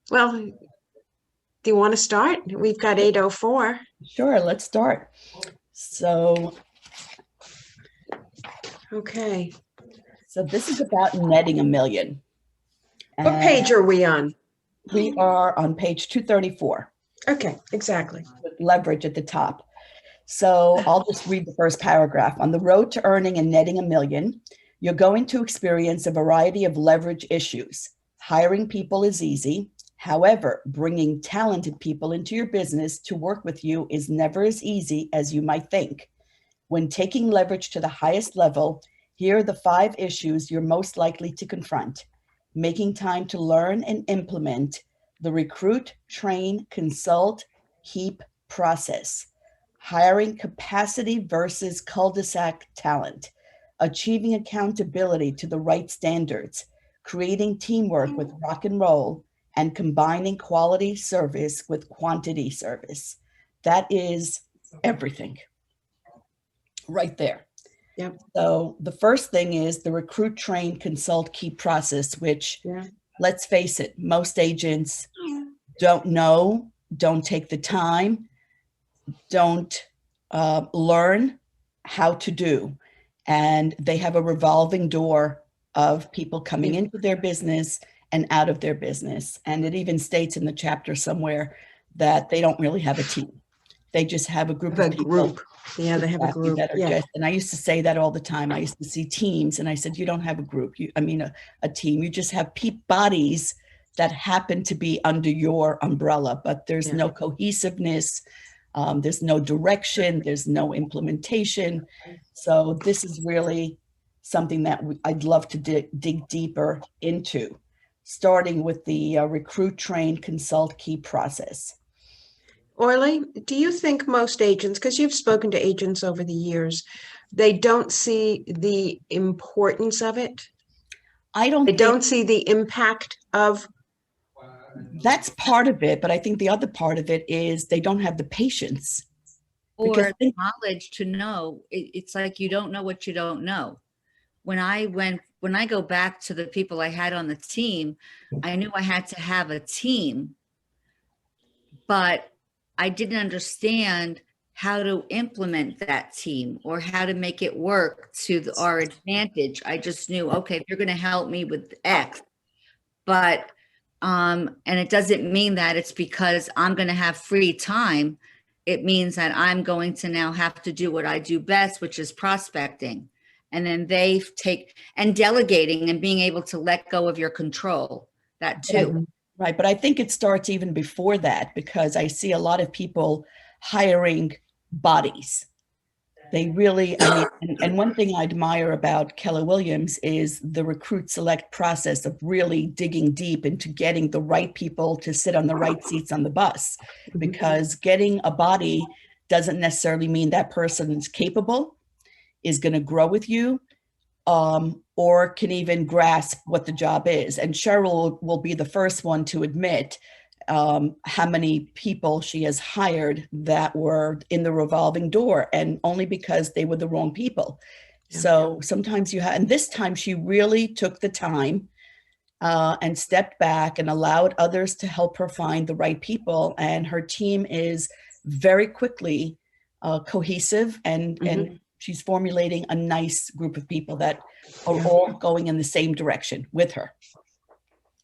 Well, do you want to start? We've got 8:04. Sure, let's start. So, Okay. so this is about netting a million. What And page are we on? we are on page 234 Okay, exactly. with leverage at the top. So I'll just read the first paragraph. On the road to earning and netting a million, you're going to experience a variety of leverage issues. Hiring people is easy. However, bringing talented people into your business to work with you is never as easy as you might think. When taking leverage to the highest level, here are the 5 issues you're most likely to confront. Making time to learn and implement the recruit, train, consult, keep process. Hiring capacity versus culdesac talent. Achieving accountability to the right standards. Creating teamwork with rock and roll, and combining quality service with quantity service. That is everything right there. Yep. So the first thing is the recruit, train, consult, keep process, which, Yeah. let's face it, most agents don't know, don't take the time, don't learn how to do. And they have a revolving door of people coming Yeah. into their business and out of their business. And it even states in the chapter somewhere that they don't really have a team. They just have a group of The people group. Yeah, they have a exactly group. that are Yeah. just, and I used to say that all the time. I used to see teams and I said, you don't have a group. A team. You just have bodies that happen to be under your umbrella, but there's Yeah. no cohesiveness. There's no direction. There's no implementation. So this is really something that I'd love to dig deeper into, starting with the recruit, train, consult, key process. Orly, do you think most agents, because you've spoken to agents over the years, they don't see the importance of it? I They don't think don't see the impact of, that's part of it, but I think the other part of it is they don't have the patience because or knowledge to know. It's like you don't know what you don't know. When I go back to the people I had on the team, I knew I had to have a team, but I didn't understand how to implement that team or how to make it work to our advantage. I just knew, okay, you're going to help me with X, but and it doesn't mean that it's because I'm going to have free time. It means that I'm going to now have to do what I do best, which is prospecting. And then they take and delegating and being able to let go of your control. That too. right. But I think it starts even before that because I see a lot of people hiring bodies. They really, and one thing I admire about Keller Williams is the recruit select process of really digging deep into getting the right people to sit on the right seats on the bus, because getting a body doesn't necessarily mean that person is capable, is going to grow with you, or can even grasp what the job is. And Cheryl will be the first one to admit how many people she has hired that were in the revolving door, and only because they were the wrong people. Yeah. So sometimes you have, and this time she really took the time and stepped back and allowed others to help her find the right people. And her team is very quickly cohesive, and she's formulating a nice group of people that are all going in the same direction with her.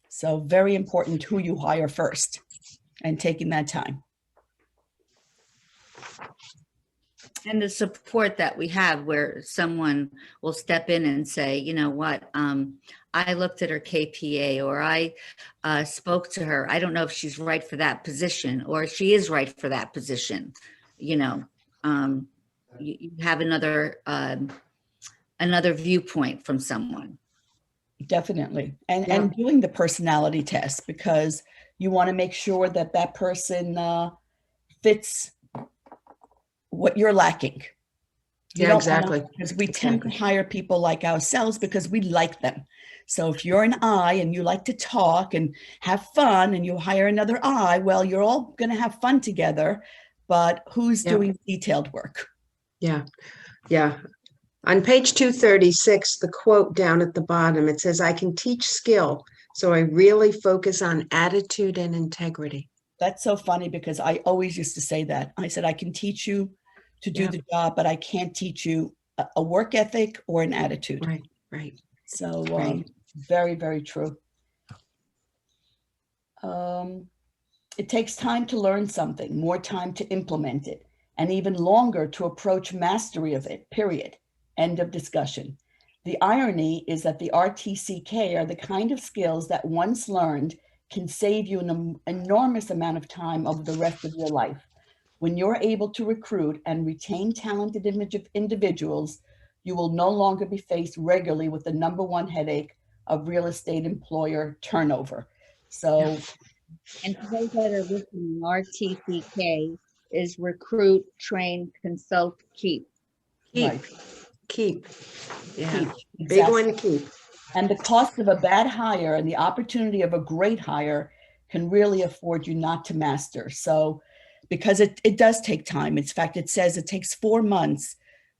So very important who you hire first and taking that time. And the support that we have where someone will step in and say, you know what, I looked at her KPA, or I spoke to her. I don't know if she's right for that position, or she is right for that position. You know, you have another viewpoint from someone. Definitely. And doing the personality test, because you want to make sure that that person fits what you're lacking. You don't exactly. Because we tend to hire people like ourselves because we like them. So if you're an I and you like to talk and have fun, and you hire another I, well, you're all going to have fun together, but who's doing detailed work? Yeah. On page 236, the quote down at the bottom, it says, I can teach skill, So I really focus on attitude and integrity. That's so funny because I always used to say that. I said, I can teach you to do Yep. the job, but I can't teach you a work ethic or an attitude. Right, right. So Right. very, very true. It takes time to learn something, more time to implement it, and even longer to approach mastery of it, period. End of discussion. The irony is that the RTCK are the kind of skills that once learned can save you an enormous amount of time over the rest of your life. When you're able to recruit and retain talented individuals, you will no longer be faced regularly with the number one headache of real estate employer turnover. So And for those that are listening, RTCK is recruit, train, consult, keep. Keep, right, keep. Yeah, keep, big exactly. one to keep. And the cost of a bad hire and the opportunity of a great hire can really afford you not to master. So, because it does take time. In fact, it says it takes 4 months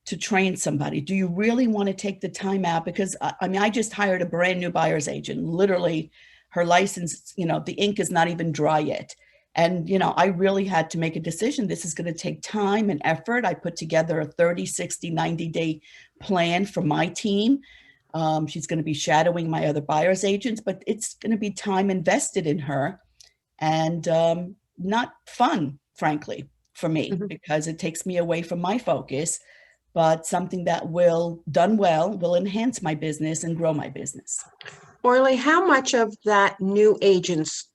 to train somebody. Do you really want to take the time out? Because I mean, I just hired a brand new buyer's agent. Literally, her license, the ink is not even dry yet. And, I really had to make a decision. This is going to take time and effort. I put together a 30, 60, 90-day plan for my team. She's going to be shadowing my other buyer's agents, but it's going to be time invested in her and not fun, frankly, for me, because it takes me away from my focus, but something that done well, will enhance my business and grow my business. Orly, how much of that new agent's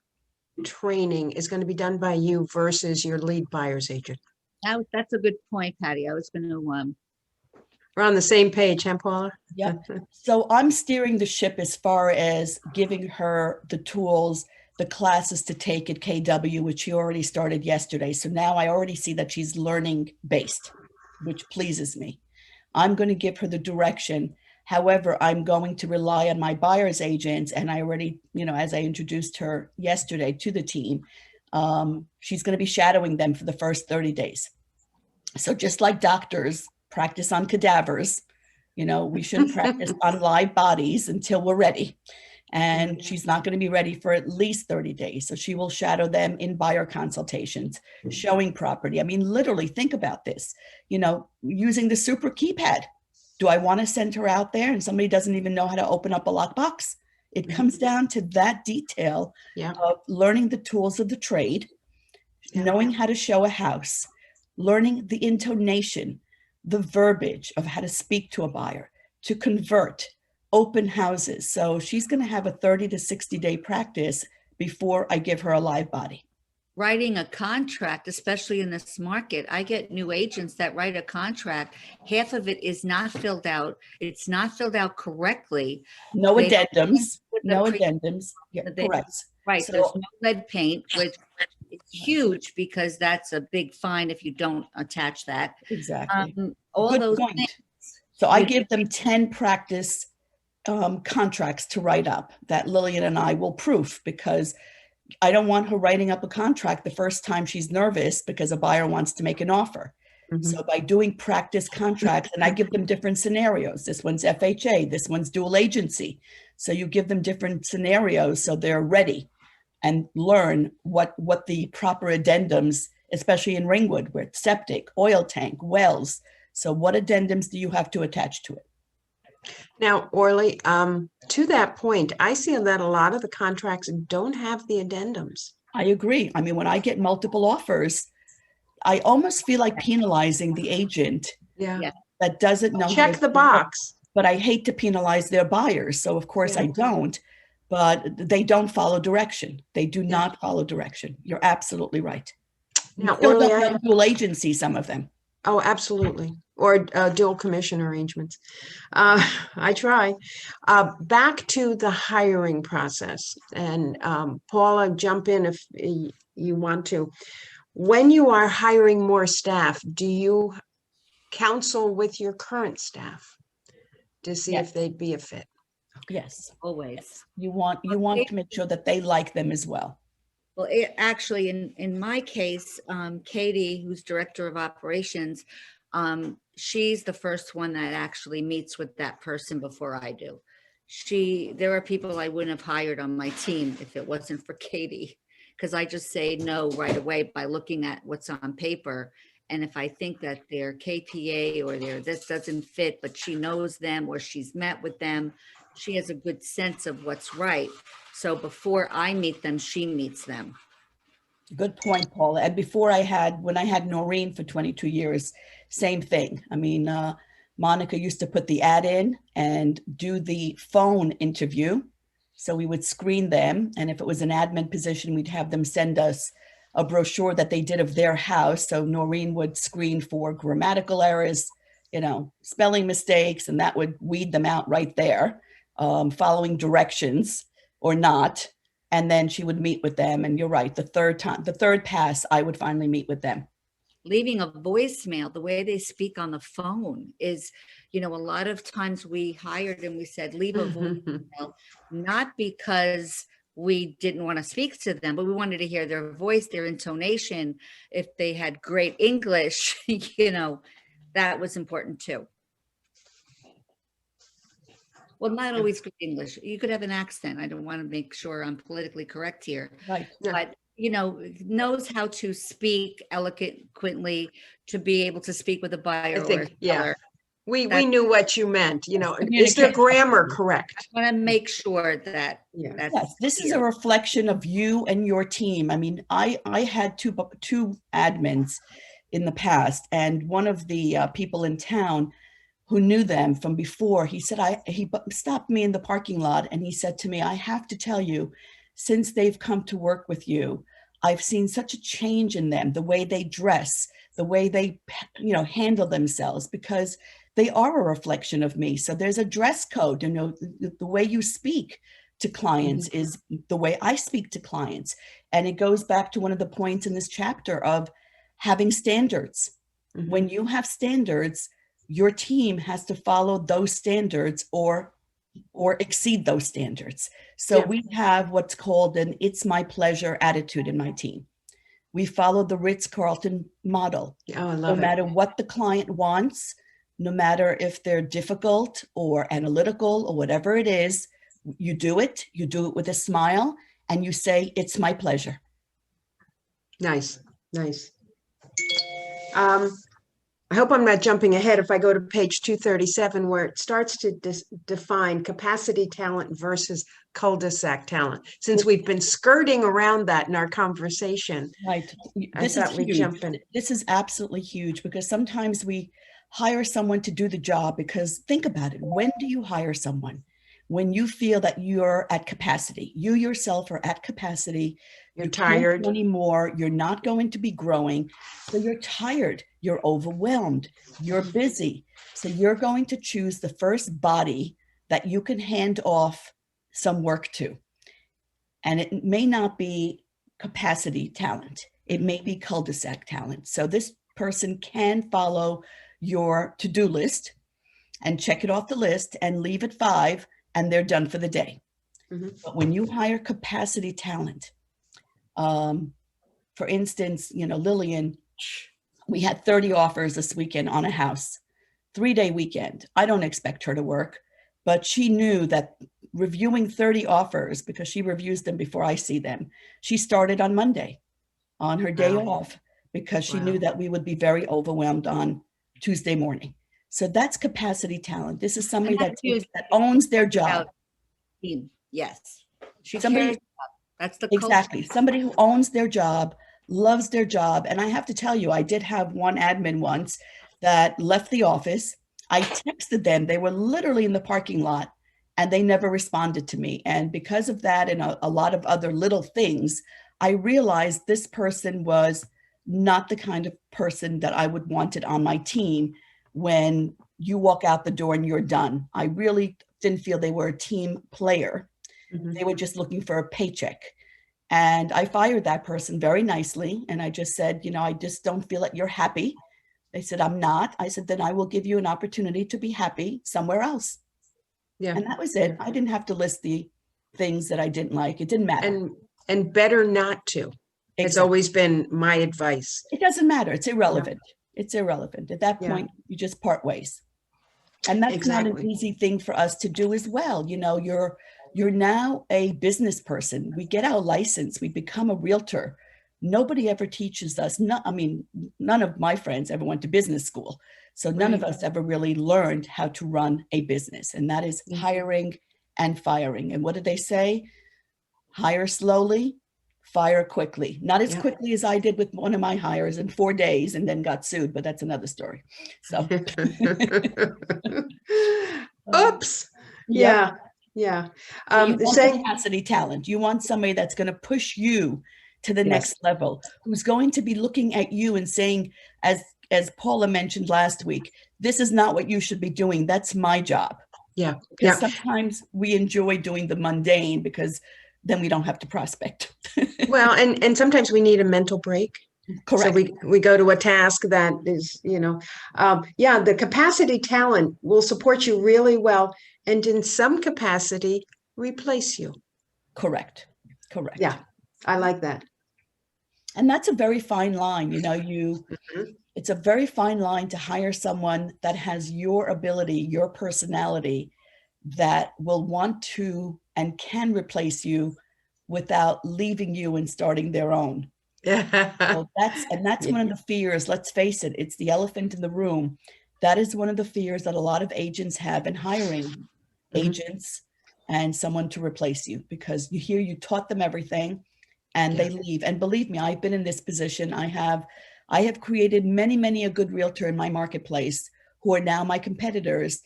training is going to be done by you versus your lead buyer's agent? That's a good point, Patty. I was going to We're on the same page, huh, Paula? Yep. So I'm steering the ship as far as giving her the tools, the classes to take at KW, which she already started yesterday. So now I already see that she's learning based, which pleases me. I'm going to give her the direction. However, I'm going to rely on my buyer's agents. And I already, as I introduced her yesterday to the team, she's going to be shadowing them for the first 30 days. So just like doctors practice on cadavers, we shouldn't practice on live bodies until we're ready. And she's not going to be ready for at least 30 days. So she will shadow them in buyer consultations, showing property. I mean, literally think about this, using the super keypad. Do I want to send her out there and somebody doesn't even know how to open up a lockbox? It comes down to that detail of learning the tools of the trade, knowing how to show a house, learning the intonation, the verbiage of how to speak to a buyer, to convert, open houses. So she's going to have a 30 to 60-day practice before I give her a live body. Writing a contract, especially in this market, I get new agents that write a contract. Half of it is not filled out. It's not filled out correctly. No They- addendums. with the No pre- addendums. Yeah, correct. Right. So- There's no lead paint, which is huge because that's a big fine if you don't attach that. Exactly. All Good those point. things. So I give them 10 practice contracts to write up that Lillian and I will proof, because I don't want her writing up a contract the first time she's nervous because a buyer wants to make an offer. So by doing practice contracts, and I give them different scenarios. This one's FHA, this one's dual agency. So you give them different scenarios so they're ready and learn what the proper addendums, especially in Ringwood, where it's septic, oil tank, wells. So what addendums do you have to attach to it? Now, Orly, to that point, I see that a lot of the contracts don't have the addendums. I agree. I mean, when I get multiple offers, I almost feel like penalizing the agent Yeah. that doesn't know. Check the box. But I hate to penalize their buyers. So of course I don't, but they don't follow direction. They do not follow direction. You're absolutely right. Now, Still Orly, don't know dual agency, some of them. Oh, absolutely. Or dual commission arrangements. I try. Back to the hiring process. And Paula, jump in if you want to. When you are hiring more staff, do you counsel with your current staff to see if they'd be a fit? Yes. Always. You want to make sure that they like them as well. Well, actually, in my case, Katie, who's director of operations, she's the first one that actually meets with that person before I do. there are people I wouldn't have hired on my team if it wasn't for Katie, because I just say no right away by looking at what's on paper. And if I think that their KPA or this doesn't fit, but she knows them or she's met with them, she has a good sense of what's right. So before I meet them, she meets them. Good point, Paula. And when I had Noreen for 22 years, same thing. I mean, Monica used to put the ad in and do the phone interview. So we would screen them. And if it was an admin position, we'd have them send us a brochure that they did of their house. So Noreen would screen for grammatical errors, spelling mistakes, and that would weed them out right there, following directions or not. And then she would meet with them. And you're right, the third pass, I would finally meet with them. Leaving a voicemail, the way they speak on the phone is, a lot of times we hired and we said, leave a voicemail, not because we didn't want to speak to them, but we wanted to hear their voice, their intonation. If they had great English, that was important too. Well, not always good English. You could have an accent. I don't want to make sure I'm politically correct here. Right. But, knows how to speak eloquently to be able to speak with a buyer or a seller. We knew what you meant. Is their grammar correct? I want to make sure that. Yes, this is a reflection of you and your team. I mean, I had two admins in the past, and one of the people in town who knew them from before, he said, he stopped me in the parking lot and he said to me, I have to tell you, since they've come to work with you, I've seen such a change in them, the way they dress, the way they, handle themselves, because they are a reflection of me. So there's a dress code, the way you speak to clients is the way I speak to clients. And it goes back to one of the points in this chapter of having standards. When you have standards, your team has to follow those standards or exceed those standards. So we have what's called an "it's my pleasure" attitude in my team. We follow the Ritz-Carlton model. Oh, I love no it. matter what the client wants, no matter if they're difficult or analytical or whatever it is, you do it with a smile and you say, "It's my pleasure." Nice. I hope I'm not jumping ahead if I go to page 237, where it starts to define capacity talent versus cul-de-sac talent. Since we've been skirting around that in our conversation, right? This is huge. This is absolutely huge, because sometimes we hire someone to do the job, because think about it. When do you hire someone? When you feel that you're at capacity. You yourself are at capacity. You're tired anymore. You're not going to be growing. So you're tired. You're overwhelmed. You're busy. So you're going to choose the first body that you can hand off some work to. And it may not be capacity talent. It may be cul-de-sac talent. So this person can follow your to-do list and check it off the list and leave at 5, and they're done for the day. But when you hire capacity talent, for instance, Lillian, we had 30 offers this weekend on a house, 3-day weekend. I don't expect her to work, but she knew that reviewing 30 offers, because she reviews them before I see them, she started on Monday on her day off, because she knew that we would be very overwhelmed on Tuesday morning. So that's capacity talent. This is somebody that owns their job. Yes. That's the exactly culture. Somebody who owns their job, loves their job. And I have to tell you, I did have one admin once that left the office. I texted them. They were literally in the parking lot and they never responded to me. And because of that and a lot of other little things, I realized this person was not the kind of person that I would want it on my team. When you walk out the door and you're done, I really didn't feel they were a team player. They were just looking for a paycheck. And I fired that person very nicely. And I just said, I just don't feel that you're happy. They said, I'm not. I said, then I will give you an opportunity to be happy somewhere else. Yeah. And that was it. I didn't have to list the things that I didn't like. It didn't matter. And better not to. Exactly. It's always been my advice. It doesn't matter. It's irrelevant. It's irrelevant. At that point, you just part ways. And that's not an Exactly. easy thing for us to do as well. You know, you're now a business person. We get our license, we become a realtor. Nobody ever teaches us. No, I mean, none of my friends ever went to business school. So none of Right. us ever really learned how to run a business. And that is Yeah. hiring and firing. And what did they say? Hire slowly, fire quickly. Not as Yeah. quickly as I did with one of my hires in 4 days and then got sued, but that's another story. So, Oops. yep. Yeah. Yeah. So you want Say, capacity talent. You want somebody that's going to push you to the yes. next level, who's going to be looking at you and saying, as Paula mentioned last week, this is not what you should be doing. That's my job. Yeah. Because Yeah. sometimes we enjoy doing the mundane because then we don't have to prospect. Well, and sometimes we need a mental break. So Correct. we go to a task that is, yeah, the capacity talent will support you really well, and in some capacity replace you. Correct. Correct. Yeah, I like that. And that's a very fine line. You know, Mhm. it's a very fine line to hire someone that has your ability, your personality, that will want to and can replace you without leaving you and starting their own. Yeah. So that's one of the fears. Let's face it, it's the elephant in the room. That is one of the fears that a lot of agents have in hiring agents and someone to replace you, because you hear you taught them everything and Yeah. they leave. And believe me, I've been in this position. I have created many a good realtor in my marketplace who are now my competitors,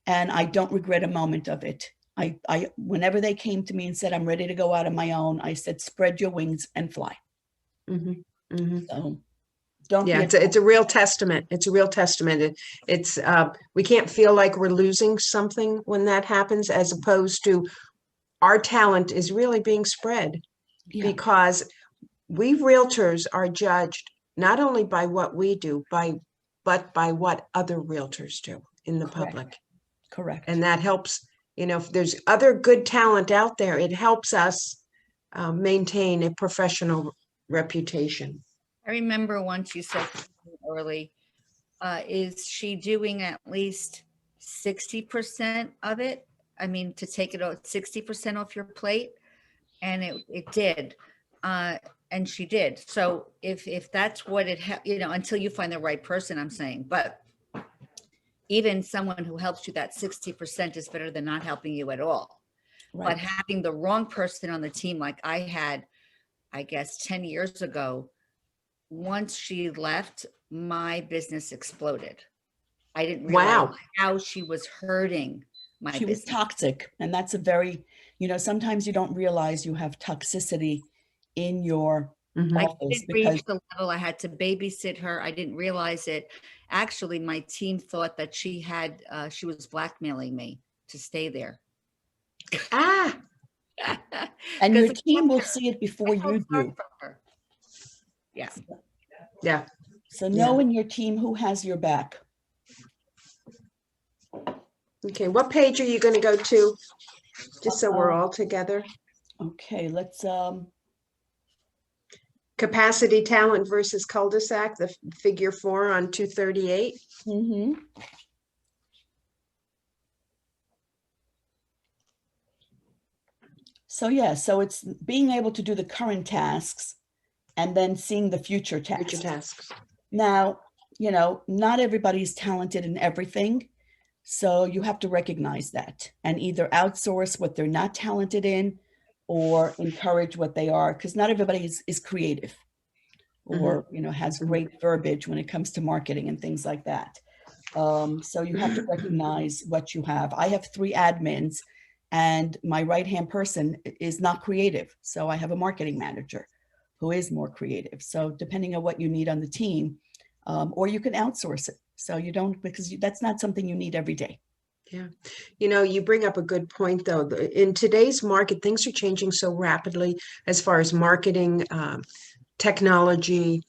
and I don't regret a moment of it. I whenever they came to me and said, I'm ready to go out on my own, I said, spread your wings and fly. Mhm. Mhm. So don't Yeah, be it's a real testament. It's a real testament. It's we can't feel like we're losing something when that happens, as opposed to our talent is really being spread, yeah, because we realtors are judged not only by what we do, but by what other realtors do in the correct, public. correct. And that helps, if there's other good talent out there, it helps us maintain a professional reputation. I remember once you said early, is she doing at least 60% of it? I mean, to take it out 60% off your plate? And it did. Uh, and she did. So if that's what until you find the right person, I'm saying, but even someone who helps you, that 60% is better than not helping you at all. But Right. having the wrong person on the team, like I had, I guess 10 years ago, once she left, my business exploded. I didn't realize Wow. how she was hurting my She was business. toxic. And that's a very, sometimes you don't realize you have toxicity in your Mhm. I office didn't because reach the level I had to babysit her. I didn't realize it. Actually, my team thought that she was blackmailing me to stay there. Ah, and your Because team will see it before I felt you sorry do. for her. Yeah. yeah, So yeah. know in your team who has your back. Okay, what page are you going to go to? Just so we're all together. Okay, let's Capacity talent versus cul-de-sac, the figure 4 on 238. mhm. So yeah, so it's being able to do the current tasks and then seeing the future Future tasks. tasks. Now, not everybody's talented in everything. So you have to recognize that and either outsource what they're not talented in or encourage what they are, because not everybody is creative or, has great verbiage when it comes to marketing and things like that. So you have to recognize what you have. I have 3 admins and my right-hand person is not creative. So I have a marketing manager who is more creative. So depending on what you need on the team, or you can outsource it. So you don't, because that's not something you need every day. Yeah. You bring up a good point, though. In today's market, things are changing so rapidly as far as marketing, technology,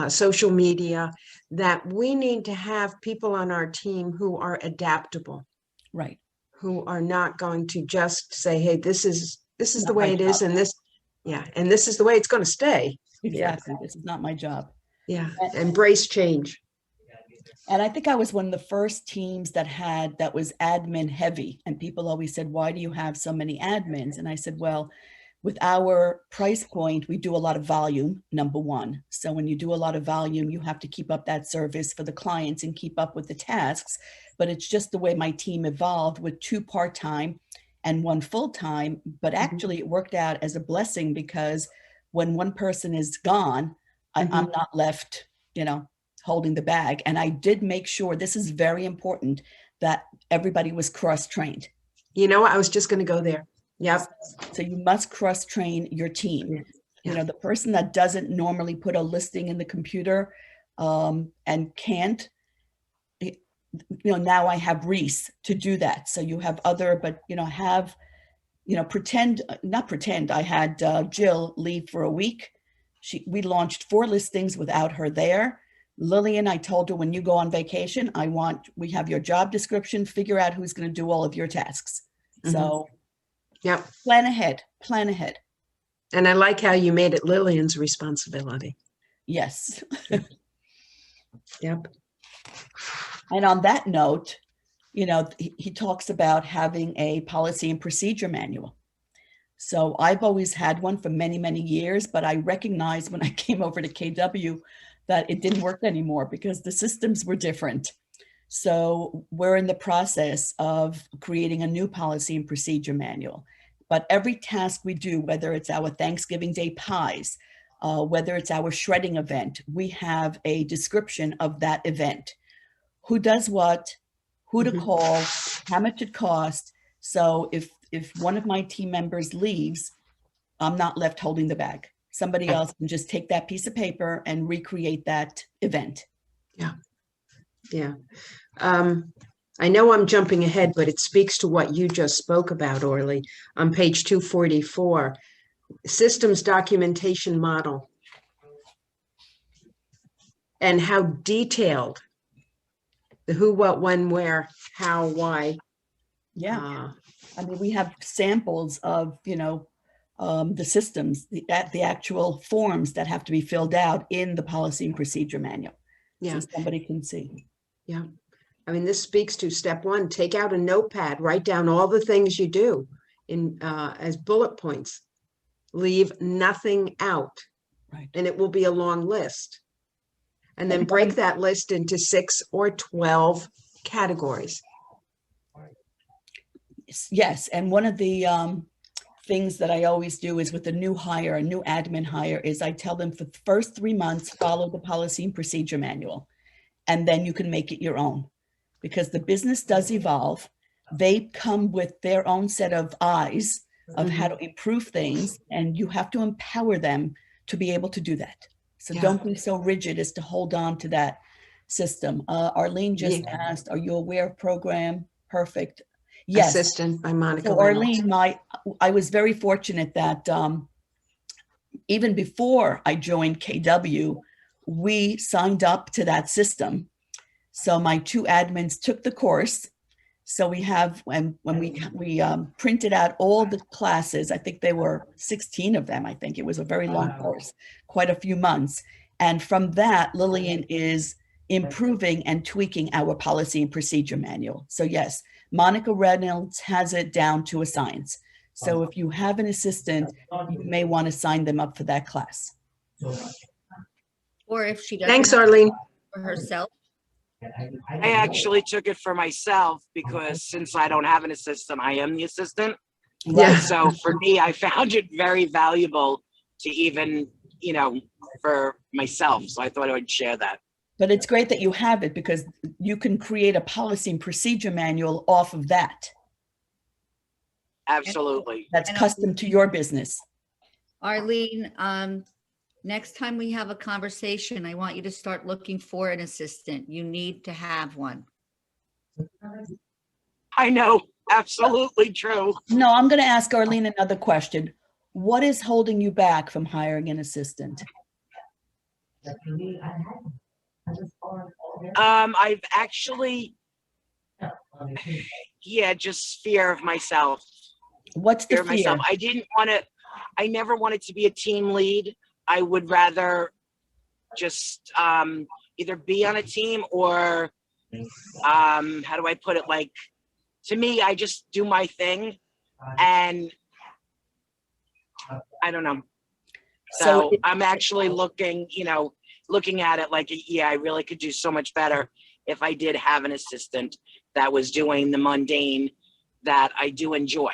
social media, that we need to have people on our team who are adaptable, Right. who are not going to just say, hey, this is the Not my way it is, job. and this is the way it's going to stay. Exactly. This is not my job. Yeah. Embrace change. And I think I was one of the first teams that was admin heavy. And people always said, why do you have so many admins? And I said, well, with our price point, we do a lot of volume, number one. So when you do a lot of volume, you have to keep up that service for the clients and keep up with the tasks. But it's just the way my team evolved with 2 part-time and 1 full-time. But actually it worked out as a blessing, because when one person is gone, I'm not left, holding the bag. And I did make sure, this is very important, that everybody was cross-trained. You know what? I was just going to go there. Yep. So you must cross-train your team. Yeah. The person that doesn't normally put a listing in the computer and can't, now I have Reese to do that. So you have other, but, not pretend. I had Jill leave for a week. We launched 4 listings without her there. Lillian, I told her, when you go on vacation, we have your job description, figure out who's going to do all of your tasks. So yep. Plan ahead. And I like how you made it Lillian's responsibility. Yes. Yep. And on that note, he talks about having a policy and procedure manual. So I've always had one for many, many years, but I recognized when I came over to KW that it didn't work anymore because the systems were different. So we're in the process of creating a new policy and procedure manual. But every task we do, whether it's our Thanksgiving Day pies, whether it's our shredding event, we have a description of that event. Who does what, who to call, how much it costs. So if one of my team members leaves, I'm not left holding the bag. Somebody else can just take that piece of paper and recreate that event. Yeah. Yeah. I know I'm jumping ahead, but it speaks to what you just spoke about, Orly, on page 244, systems documentation model, and how detailed the who, what, when, where, how, why. Yeah. I mean, we have samples of, the systems, the actual forms that have to be filled out in the policy and procedure manual. Yeah. So somebody can see. Yeah. I mean, this speaks to step 1, take out a notepad, write down all the things you do in as bullet points, leave nothing out. Right. And it will be a long list. And then break that list into 6 or 12 categories. Yes. And one of the things that I always do is with a new admin hire, is I tell them for the first 3 months, follow the policy and procedure manual, and then you can make it your own, because the business does evolve. They come with their own set of eyes of how to improve things, and you have to empower them to be able to do that. So don't be so rigid as to hold on to that system. Arlene just asked, are you aware of program? Perfect. Yes. Assistant by Monica So Reynolds. Arlene, I was very fortunate that even before I joined KW, we signed up to that system. So my 2 admins took the course. So we have, when we printed out all the classes, I think there were 16 of them. I think it was a very long course, quite a few months. And from that, Lillian is improving and tweaking our policy and procedure manual. So yes, Monica Reynolds has it down to a science. So if you have an assistant, you may want to sign them up for that class. Or if she doesn't. Thanks, Arlene. For herself. I actually took it for myself because since I don't have an assistant, I am the assistant. Yeah. So for me, I found it very valuable to even, for myself. So I thought I would share that. But it's great that you have it, because you can create a policy and procedure manual off of that. Absolutely. That's custom to your business. Arlene, next time we have a conversation, I want you to start looking for an assistant. You need to have one. I know. Absolutely true. No, I'm going to ask Arlene another question. What is holding you back from hiring an assistant? I've actually, just fear of myself. What's the Fear of myself. I never wanted to be a team lead. I would rather just, either be on a team or, how do I put it? Like, to me, I just do my thing, and I don't know. So I'm actually looking, looking at it like, yeah, I really could do so much better if I did have an assistant that was doing the mundane that I do enjoy.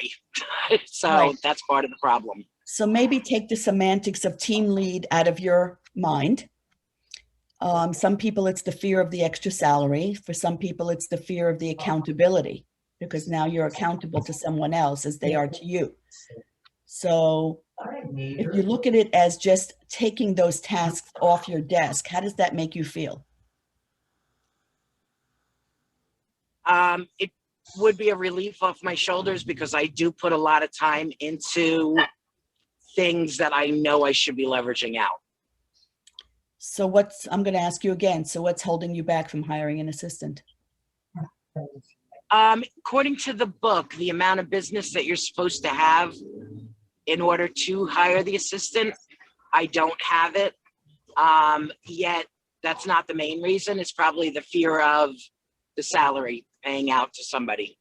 So Right. that's part of the problem. So maybe take the semantics of team lead out of your mind. Some people, it's the fear of the extra salary. For some people, it's the fear of the accountability, because now you're accountable to someone else as they are to you. So if you look at it as just taking those tasks off your desk, how does that make you feel? It would be a relief off my shoulders, because I do put a lot of time into things that I know I should be leveraging out. So I'm going to ask you again. So what's holding you back from hiring an assistant? According to the book, the amount of business that you're supposed to have in order to hire the assistant, I don't have it. Yet that's not the main reason. It's probably the fear of the salary paying out to somebody.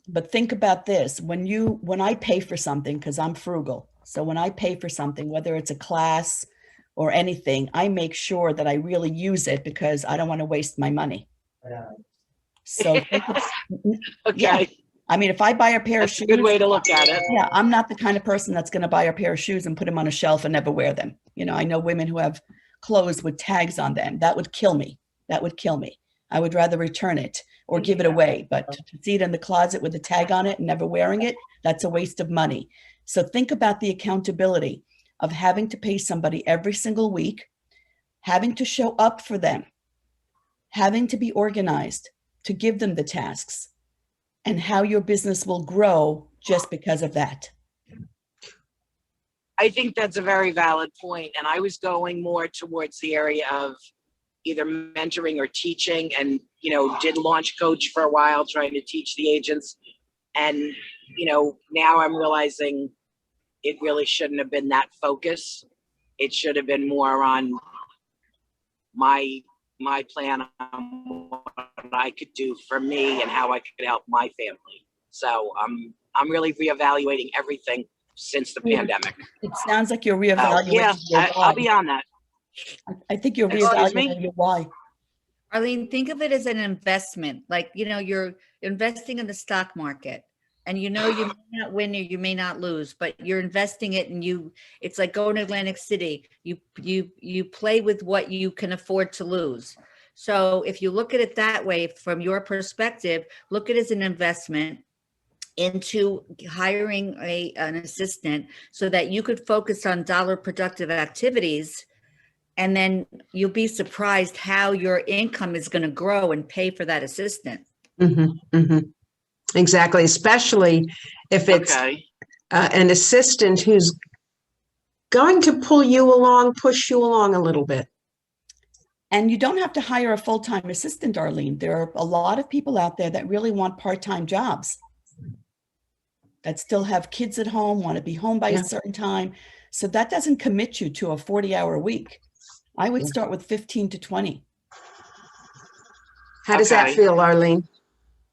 But think about this. When I pay for something, because I'm frugal. So when I pay for something, whether it's a class or anything, I make sure that I really use it, because I don't want to waste my money. So Okay. yeah. I mean, if I buy a pair of That's shoes, a good way to look at it. yeah, I'm not the kind of person that's going to buy a pair of shoes and put them on a shelf and never wear them. I know women who have clothes with tags on them. That would kill me. That would kill me. I would rather return it or give it away. But to see it in the closet with a tag on it and never wearing it, that's a waste of money. So think about the accountability of having to pay somebody every single week, having to show up for them, having to be organized to give them the tasks, and how your business will grow just because of that. I think that's a very valid point. And I was going more towards the area of either mentoring or teaching, and, did launch coach for a while, trying to teach the agents. And, now I'm realizing it really shouldn't have been that focus. It should have been more on my plan on what I could do for me and how I could help my family. So I'm really reevaluating everything since the pandemic. It sounds like you're reevaluating your why. I'll be on that. I think you're Excuse me? reevaluating your why. Arlene, think of it as an investment. Like, you're investing in the stock market, and you may not win or you may not lose, but you're investing it, and it's like going to Atlantic City. You play with what you can afford to lose. So if you look at it that way, from your perspective, look at it as an investment into hiring an assistant so that you could focus on dollar productive activities. And then you'll be surprised how your income is going to grow and pay for that assistant. Mm-hmm, mm-hmm. Exactly, especially if it's an assistant who's going to pull you along, push you along a little bit. And you don't have to hire a full-time assistant, Arlene. There are a lot of people out there that really want part-time jobs, that still have kids at home, want to be home by a certain time. So that doesn't commit you to a 40-hour week. I would start with 15 to 20. How does that feel, Arlene?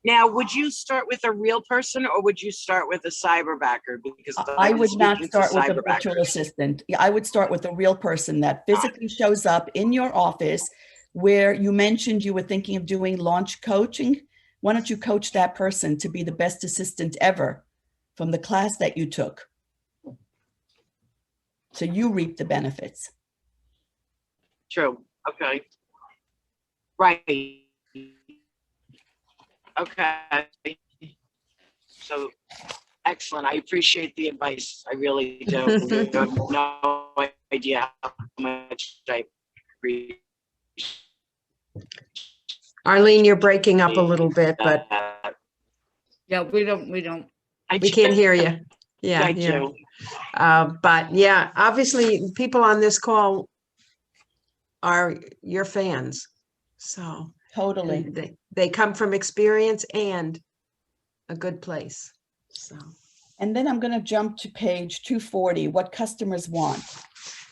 Now, would you start with a real person, or would you start with a cyberbacker? Because I would not start with a virtual assistant. I would start with a real person that physically shows up in your office, where you mentioned you were thinking of doing launch coaching. Why don't you coach that person to be the best assistant ever from the class that you took? So you reap the benefits. True. Okay. Right. Okay. So excellent. I appreciate the advice. I really do. You have no idea how much I appreciate. Arlene, you're breaking up a little bit, but Yeah, we don't. we can't hear you. Yeah, I do. But yeah, obviously people on this call are your fans. So Totally. they come from experience and a good place. So. And then I'm going to jump to page 240, what customers want.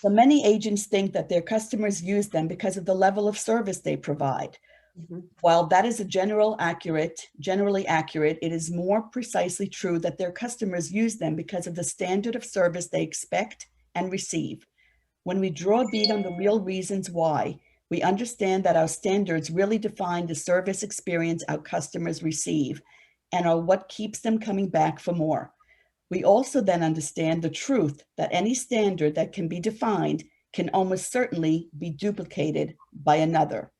So many agents think that their customers use them because of the level of service they provide. Mhm. While that is generally accurate, it is more precisely true that their customers use them because of the standard of service they expect and receive. When we draw a bead on the real reasons why, we understand that our standards really define the service experience our customers receive and are what keeps them coming back for more. We also then understand the truth that any standard that can be defined can almost certainly be duplicated by another.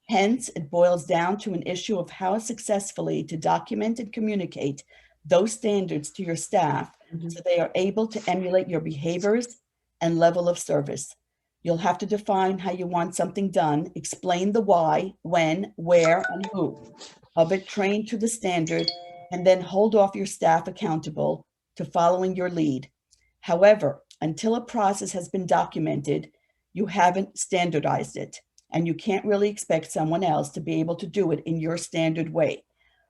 Hence, it boils down to an issue of how successfully to document and communicate those standards to your staff so they are able to emulate your behaviors and level of service. You'll have to define how you want something done, explain the why, when, where, and who of it, train to the standard, and then hold off your staff accountable to following your lead. However, until a process has been documented, you haven't standardized it, and you can't really expect someone else to be able to do it in your standard way.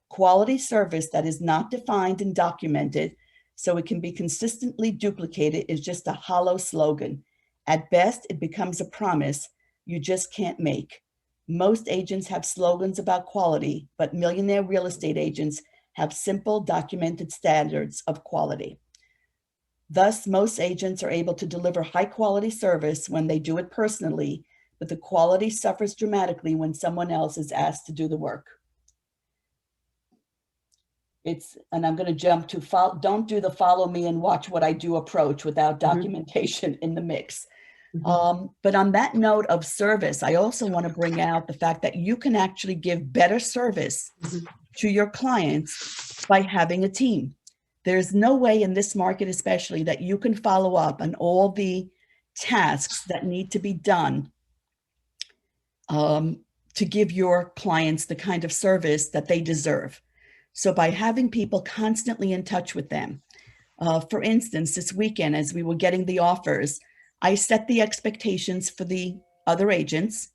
Quality service that is not defined and documented so it can be consistently duplicated is just a hollow slogan. At best, it becomes a promise you just can't make. Most agents have slogans about quality, but millionaire real estate agents have simple documented standards of quality. Thus, most agents are able to deliver high quality service when they do it personally, but the quality suffers dramatically when someone else is asked to do the work. And I'm going to jump to don't do the follow me and watch what I do approach without documentation in the mix. But on that note of service, I also want to bring out the fact that you can actually give better service to your clients by having a team. There's no way in this market, especially, that you can follow up on all the tasks that need to be done to give your clients the kind of service that they deserve. So by having people constantly in touch with them, for instance, this weekend, as we were getting the offers, I set the expectations for the other agents,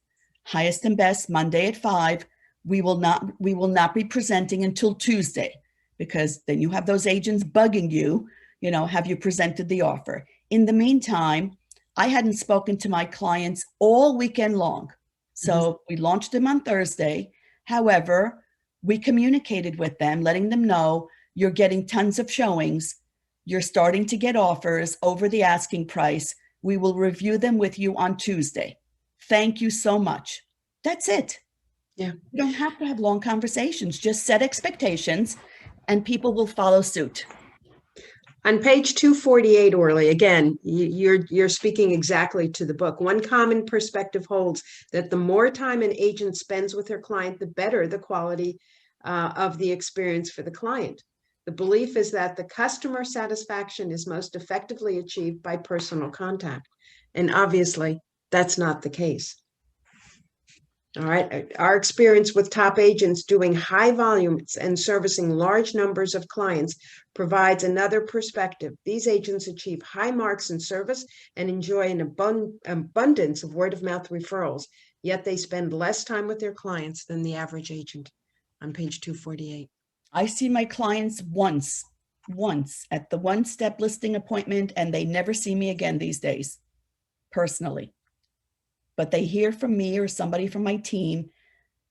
highest and best, Monday at 5. We will not be presenting until Tuesday, because then you have those agents bugging you, have you presented the offer? In the meantime, I hadn't spoken to my clients all weekend long. So we launched them on Thursday. However, we communicated with them, letting them know you're getting tons of showings. You're starting to get offers over the asking price. We will review them with you on Tuesday. Thank you so much. That's it. Yeah. You don't have to have long conversations. Just set expectations and people will follow suit. On page 248, Orly, again, you're speaking exactly to the book. One common perspective holds that the more time an agent spends with their client, the better the quality of the experience for the client. The belief is that the customer satisfaction is most effectively achieved by personal contact. And obviously, that's not the case. All right. Our experience with top agents doing high volumes and servicing large numbers of clients provides another perspective. These agents achieve high marks in service and enjoy an abundance of word-of-mouth referrals, yet they spend less time with their clients than the average agent. On page 248. I see my clients once at the one-step listing appointment, and they never see me again these days, personally. But they hear from me or somebody from my team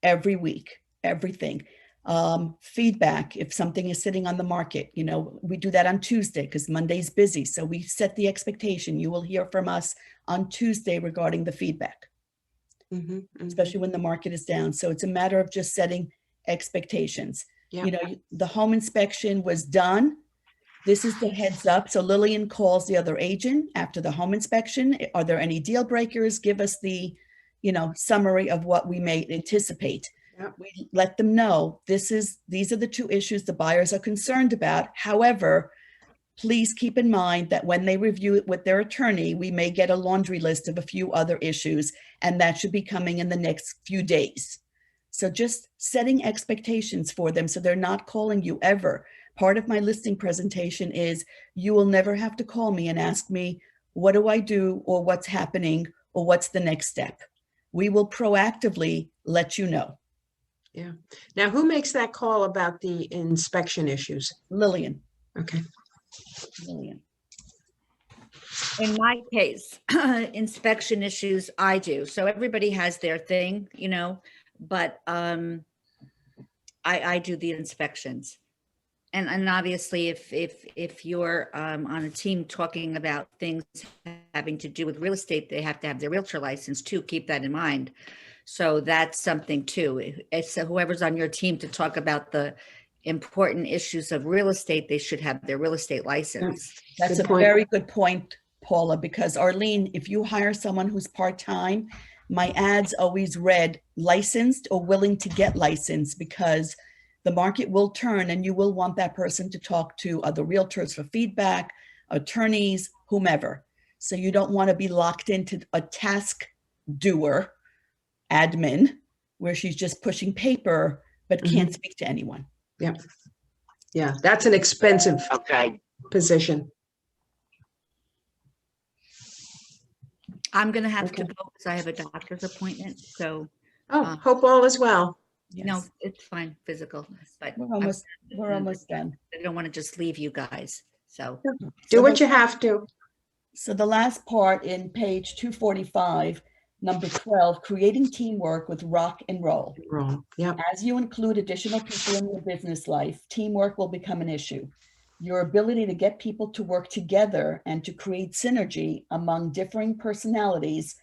every week, everything. Feedback, if something is sitting on the market, we do that on Tuesday because Monday's busy. So we set the expectation. You will hear from us on Tuesday regarding the feedback, especially when the market is down. So it's a matter of just setting expectations. Yep. The home inspection was done. This is the heads up. So Lillian calls the other agent after the home inspection. Are there any deal breakers? Give us the, summary of what we may anticipate. Yep. We let them know these are the two issues the buyers are concerned about. However, please keep in mind that when they review it with their attorney, we may get a laundry list of a few other issues, and that should be coming in the next few days. So just setting expectations for them so they're not calling you ever. Part of my listing presentation is you will never have to call me and ask me, what do I do, or what's happening, or what's the next step? We will proactively let you know. Yeah. Now, who makes that call about the inspection issues? Lillian. Okay. Lillian. In my case, inspection issues, I do. So everybody has their thing, but I do the inspections. And obviously if you're on a team talking about things having to do with real estate, they have to have their realtor license too. Keep that in mind. So that's something too. It's whoever's on your team to talk about the important issues of real estate, they should have their real estate license. That's Good a point. very good point, Paula, because Arlene, if you hire someone who's part-time, my ads always read licensed or willing to get licensed, because the market will turn and you will want that person to talk to other realtors for feedback, attorneys, whomever. So you don't want to be locked into a task doer admin where she's just pushing paper but can't speak to anyone. Yeah. Yeah, that's an expensive Okay. position. I'm going to have to Okay. go because I have a doctor's appointment. So, Oh, hope all is well. no, it's fine, physical, but We're almost done. I don't want to just leave you guys. So Do what you have to. So the last part in page 245, number 12, creating teamwork with rock and roll. Wrong. Yep. As you include additional people in your business life, teamwork will become an issue. Your ability to get people to work together and to create synergy among differing personalities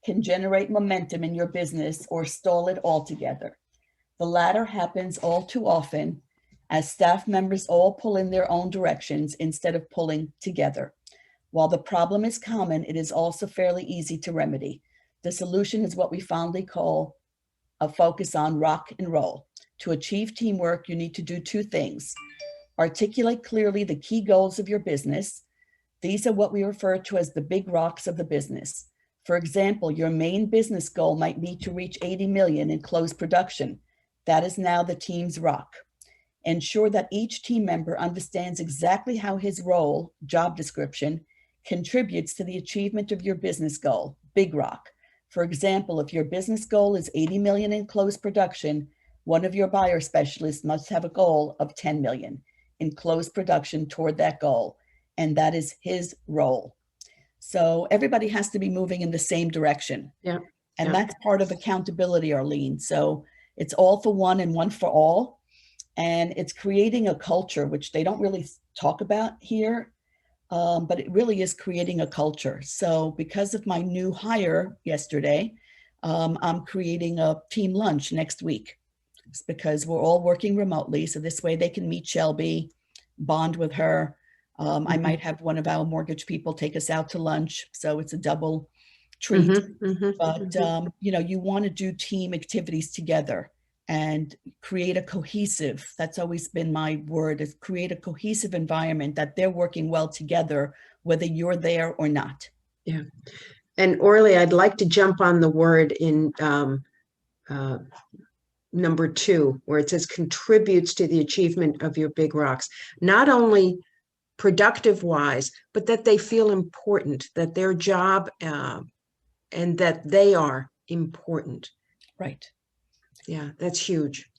can generate momentum in your business or stall it altogether. The latter happens all too often as staff members all pull in their own directions instead of pulling together. While the problem is common, it is also fairly easy to remedy. The solution is what we fondly call a focus on rock and roll. To achieve teamwork, you need to do two things. Articulate clearly the key goals of your business. These are what we refer to as the big rocks of the business. For example, your main business goal might be to reach 80 million in closed production. That is now the team's rock. Ensure that each team member understands exactly how his role, job description, contributes to the achievement of your business goal, big rock. For example, if your business goal is 80 million in closed production, one of your buyer specialists must have a goal of 10 million in closed production toward that goal, and that is his role. So everybody has to be moving in the same direction. Yeah. And Yeah. that's part of accountability, Arlene. So it's all for one and one for all. And it's creating a culture, which they don't really talk about here, but it really is creating a culture. So because of my new hire yesterday, I'm creating a team lunch next week. It's because we're all working remotely. So this way they can meet Shelby, bond with her. I might have one of our mortgage people take us out to lunch. So it's a double treat. But, you want to do team activities together and create a cohesive, that's always been my word, is create a cohesive environment that they're working well together, whether you're there or not. Yeah. And Orly, I'd like to jump on the word in number 2, where it says contributes to the achievement of your big rocks. Not only productive wise, but that they feel important, that their job and that they are important. Right. Yeah, that's huge.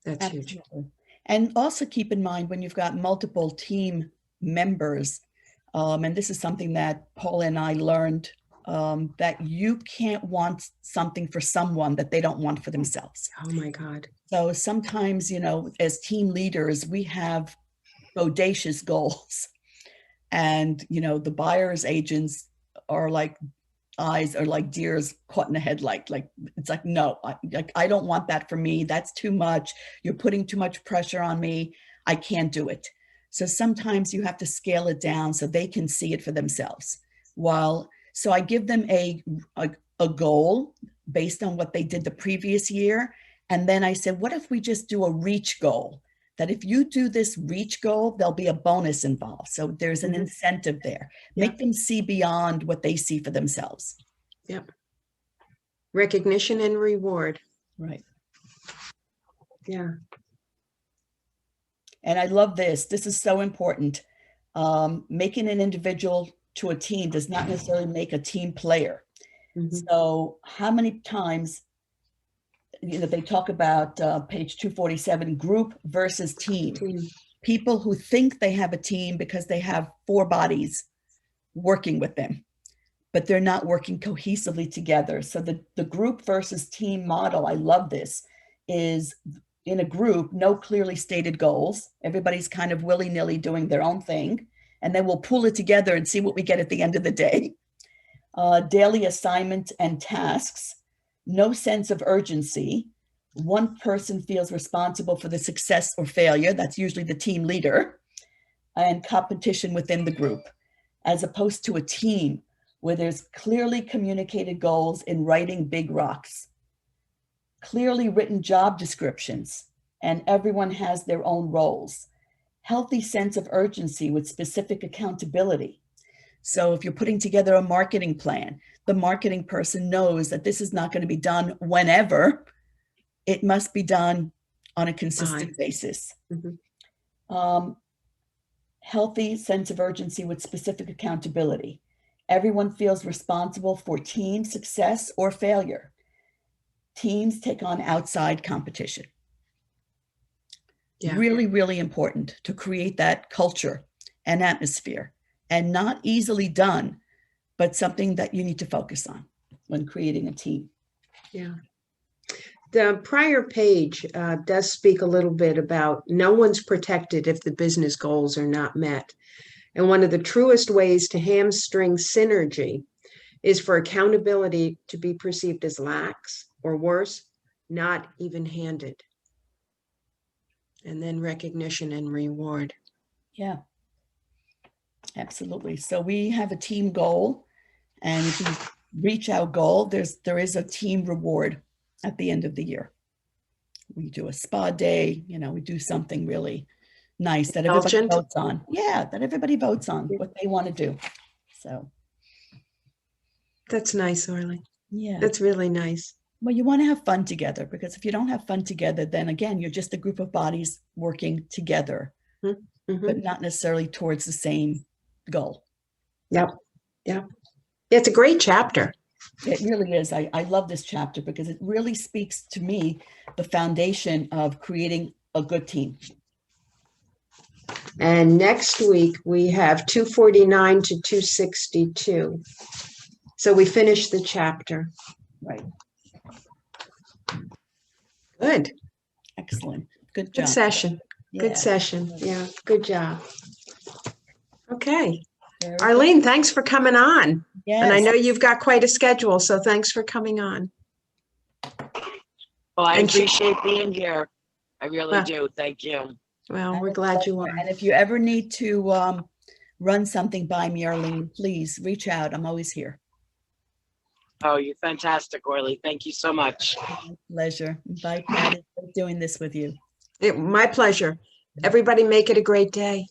That's Absolutely. huge. And also keep in mind when you've got multiple team members, and this is something that Paula and I learned, that you can't want something for someone that they don't want for themselves. Oh my God. So sometimes, as team leaders, we have bodacious goals. And, the buyer's agents are like, eyes are like deers caught in a headlight. Like, it's like, no, I don't want that for me. That's too much. You're putting too much pressure on me. I can't do it. So sometimes you have to scale it down so they can see it for themselves. So I give them a goal based on what they did the previous year. And then I said, what if we just do a reach goal? That if you do this reach goal, there'll be a bonus involved. So there's an incentive there. Make them see beyond what they see for themselves. Yep. Recognition and reward. Right. Yeah. And I love this. This is so important. Making an individual to a team does not necessarily make a team player. So how many times they talk about page 247, group versus team. People who think they have a team because they have 4 bodies working with them, but they're not working cohesively together. So the group versus team model, I love this, is in a group, no clearly stated goals. Everybody's kind of willy-nilly doing their own thing, and then we'll pull it together and see what we get at the end of the day. Daily assignments and tasks, no sense of urgency. One person feels responsible for the success or failure. That's usually the team leader, and competition within the group, as opposed to a team where there's clearly communicated goals in writing big rocks, clearly written job descriptions, and everyone has their own roles. Healthy sense of urgency with specific accountability. So if you're putting together a marketing plan, the marketing person knows that this is not going to be done whenever. It must be done on a consistent basis. Healthy sense of urgency with specific accountability. Everyone feels responsible for team success or failure. Teams take on outside competition. Yeah. Really, really important to create that culture and atmosphere, and not easily done, but something that you need to focus on when creating a team. Yeah. The prior page does speak a little bit about no one's protected if the business goals are not met. And one of the truest ways to hamstring synergy is for accountability to be perceived as lax, or worse, not even-handed. And then recognition and reward. Yeah, absolutely. So we have a team goal, and if you reach our goal, there is a team reward at the end of the year. We do a spa day, we do something really nice that everybody Indulgent. votes on. Yeah, that everybody votes on what they want to do. So That's nice, Orly. yeah, That's really nice. well, you want to have fun together, because if you don't have fun together, then again, you're just a group of bodies working together, but not necessarily towards the same goal. Yep. Yep. It's a great chapter. It really is. I love this chapter because it really speaks to me the foundation of creating a good team. And next week we have 249 to 262. So we finished the chapter. Right. Good. Excellent. Good job. Good session. Good Yeah. session. Yeah. Good job. Okay. Very Arlene, thanks for coming on. Yes. And I know you've got quite a schedule, so thanks for coming on. Well, I And she- appreciate being here. I really Well- do. Thank you. Well, And we're it's glad you pleasure. are. And if you ever need to run something by me, Arlene, please reach out. I'm always here. Oh, you're fantastic, Orly. Thank you so much. My pleasure. Bye, Pat. It's great doing this with you. My pleasure. Everybody make it a great day.